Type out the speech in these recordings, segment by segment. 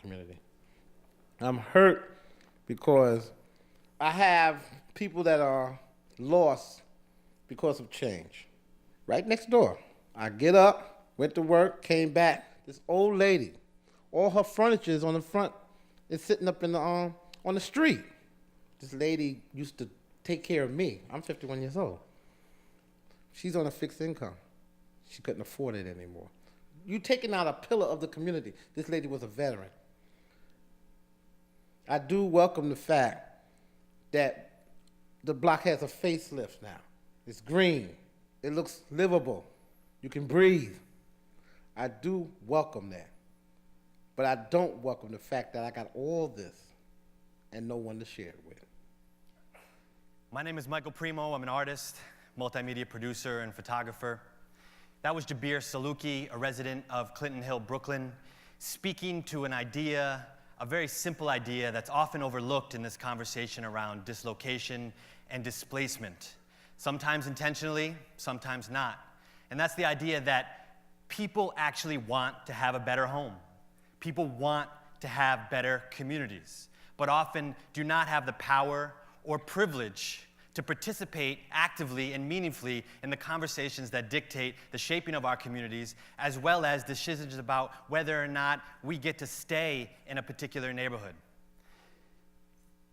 community. I'm hurt because I have people that are lost because of change. Right next door. I get up, went to work, came back. This old lady, all her furniture is on the front. It's sitting up in the on the street. This lady used to take care of me. I'm 51 years old. She's on a fixed income. She couldn't afford it anymore. You taking out a pillar of the community. This lady was a veteran. I do welcome the fact that the block has a facelift now. It's green. It looks livable. You can breathe. I do welcome that. But I don't welcome the fact that I got all this and no one to share it with. My name is Michael Premo. I'm an artist, multimedia producer, and photographer. That was Jabir Saluki, a resident of Clinton Hill, Brooklyn, speaking to an idea, a very simple idea that's often overlooked in this conversation around dislocation and displacement. Sometimes intentionally, sometimes not. And that's the idea that people actually want to have a better home. People want to have better communities, but often do not have the power or privilege to participate actively and meaningfully in the conversations that dictate the shaping of our communities, as well as decisions about whether or not we get to stay in a particular neighborhood.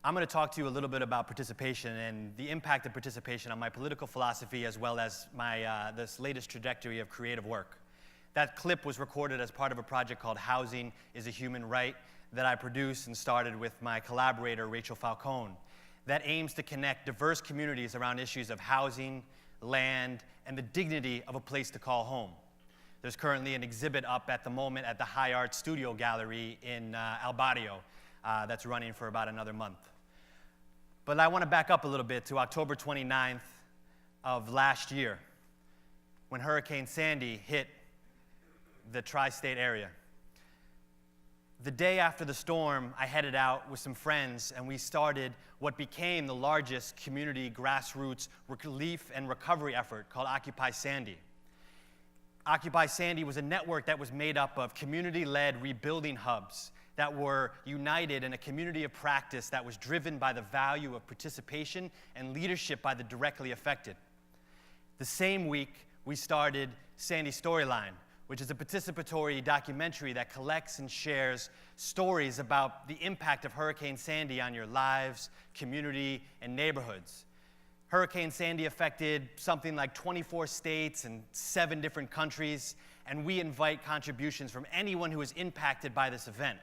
I'm going to talk to you a little bit about participation and the impact of participation on my political philosophy, as well as my this latest trajectory of creative work. That clip was recorded as part of a project called Housing is a Human Right that I produced and started with my collaborator, Rachel Falcone, that aims to connect diverse communities around issues of housing, land, and the dignity of a place to call home. There's currently an exhibit up at the moment at the High Art Studio Gallery in El Barrio that's running for about another month. But I want to back up a little bit to October 29th of last year, when Hurricane Sandy hit the tri-state area. The day after the storm, I headed out with some friends, and we started what became the largest community grassroots relief and recovery effort called Occupy Sandy. Occupy Sandy was a network that was made up of community-led rebuilding hubs that were united in a community of practice that was driven by the value of participation and leadership by the directly affected. The same week, we started Sandy Storyline, which is a participatory documentary that collects and shares stories about the impact of Hurricane Sandy on your lives, community, and neighborhoods. Hurricane Sandy affected something like 24 states and 7 different countries, and we invite contributions from anyone who is impacted by this event.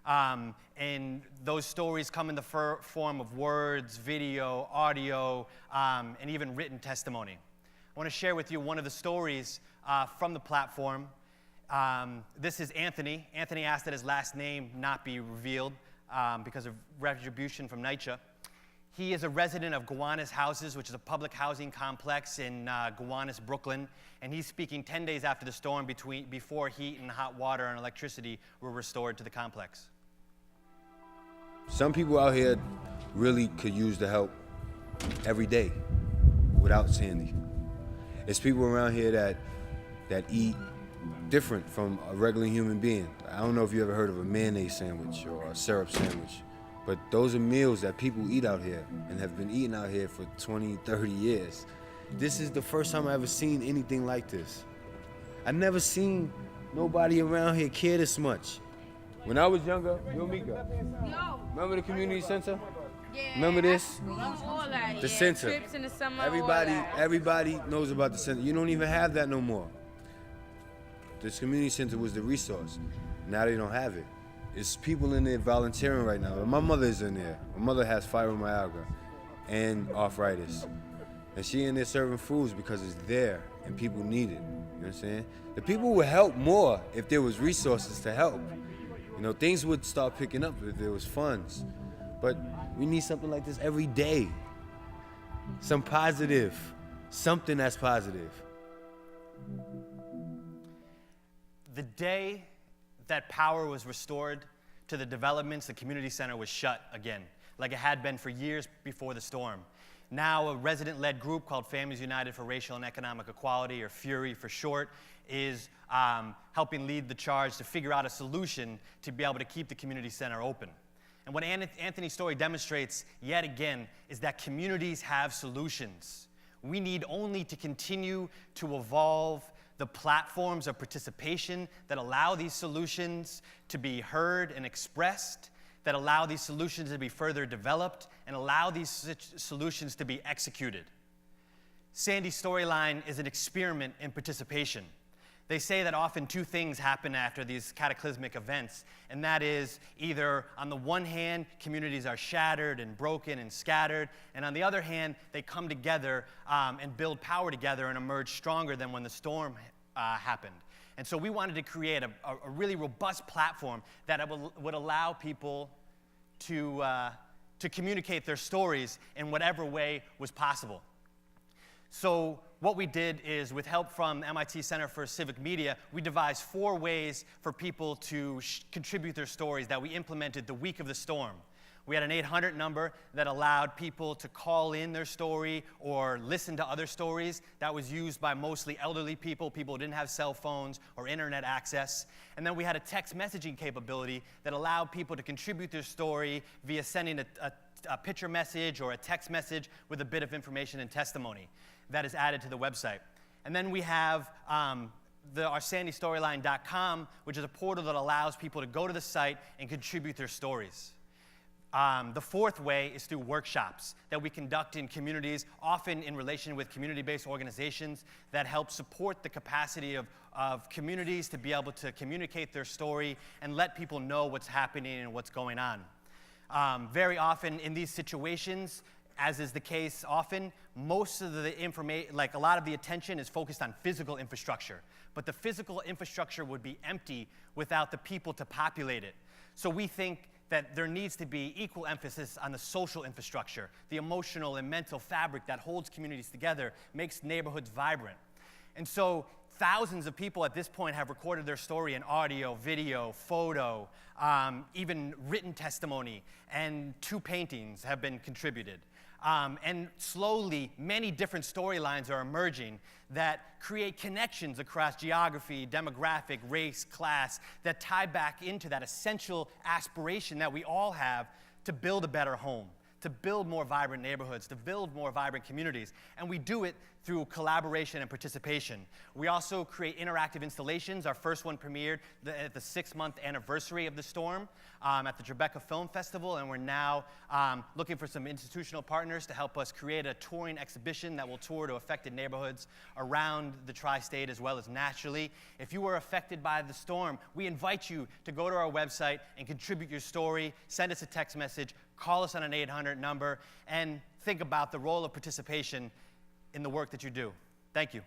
And those stories come in the form of words, video, audio, and even written testimony. I want to share with you one of the stories from the platform. This is Anthony. Anthony asked that his last name not be revealed because of retribution from NYCHA. He is a resident of Gowanus Houses, which is a public housing complex in Gowanus, Brooklyn, and he's speaking 10 days after the storm before heat and hot water and electricity were restored to the complex. Some people out here really could use the help every day without Sandy. It's people around here that eat different from a regular human being. I don't know if you ever heard of a mayonnaise sandwich or a syrup sandwich, but those are meals that people eat out here and have been eating out here for 20, 30 years. This is the first time I ever seen anything like this. I never seen nobody around here care this much. When I was younger, Mika, remember the community center? Yeah, remember this? All that, the center. Trips in the summer, everybody knows about the center. You don't even have that no more. This community center was the resource. Now they don't have it. It's people in there volunteering right now. My mother is in there. My mother has fibromyalgia and arthritis. And she in there serving foods because it's there and people need it. You know what I'm saying? The people would help more if there was resources to help. You know, things would start picking up if there was funds. But we need something like this every day. Some positive, something that's positive. The day that power was restored to the developments, the community center was shut again, like it had been for years before the storm. Now a resident-led group called Families United for Racial and Economic Equality, or FURY for short, is helping lead the charge to figure out a solution to be able to keep the community center open. And what Anthony's story demonstrates, yet again, is that communities have solutions. We need only to continue to evolve the platforms of participation that allow these solutions to be heard and expressed, that allow these solutions to be further developed, and allow these solutions to be executed. Sandy's storyline is an experiment in participation. They say that often two things happen after these cataclysmic events, and that is either, on the one hand, communities are shattered and broken and scattered, and on the other hand, they come together and build power together and emerge stronger than when the storm happened. And so we wanted to create a really robust platform that would allow people to communicate their stories in whatever way was possible. So what we did is, with help from MIT Center for Civic Media, we devised 4 ways for people to contribute their stories that we implemented the week of the storm. We had an 800 number that allowed people to call in their story or listen to other stories. That was used by mostly elderly people, people who didn't have cell phones or internet access. And then we had a text messaging capability that allowed people to contribute their story via sending a picture message or a text message with a bit of information and testimony that is added to the website. And then we have our sandystoryline.com, which is a portal that allows people to go to the site and contribute their stories. The 4th way is through workshops that we conduct in communities, often in relation with community-based organizations that help support the capacity of communities to be able to communicate their story and let people know what's happening and what's going on. Very often in these situations, as is the case often, most of the information, like a lot of the attention is focused on physical infrastructure. But the physical infrastructure would be empty without the people to populate it. So we think that there needs to be equal emphasis on the social infrastructure, the emotional and mental fabric that holds communities together, makes neighborhoods vibrant. And so thousands of people at this point have recorded their story in audio, video, photo, even written testimony, and 2 paintings have been contributed. And slowly, many different storylines are emerging that create connections across geography, demographic, race, class, that tie back into that essential aspiration that we all have to build a better home, to build more vibrant neighborhoods, to build more vibrant communities. And we do it through collaboration and participation. We also create interactive installations. Our first one premiered at the 6-month anniversary of the storm at the Tribeca Film Festival, and we're now looking for some institutional partners to help us create a touring exhibition that will tour to affected neighborhoods around the tri-state as well as nationally. If you were affected by the storm, we invite you to go to our website and contribute your story, send us a text message, call us on an 800 number, and think about the role of participation in the work that you do. Thank you.